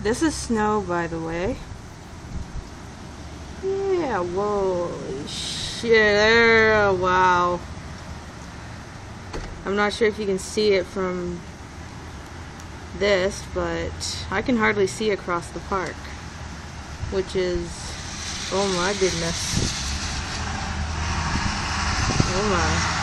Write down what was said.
This is snow, by the way. Yeah, whoa, shit, there, wow. I'm not sure if you can see it from this, but I can hardly see across the park, which is, oh my goodness. Oh my.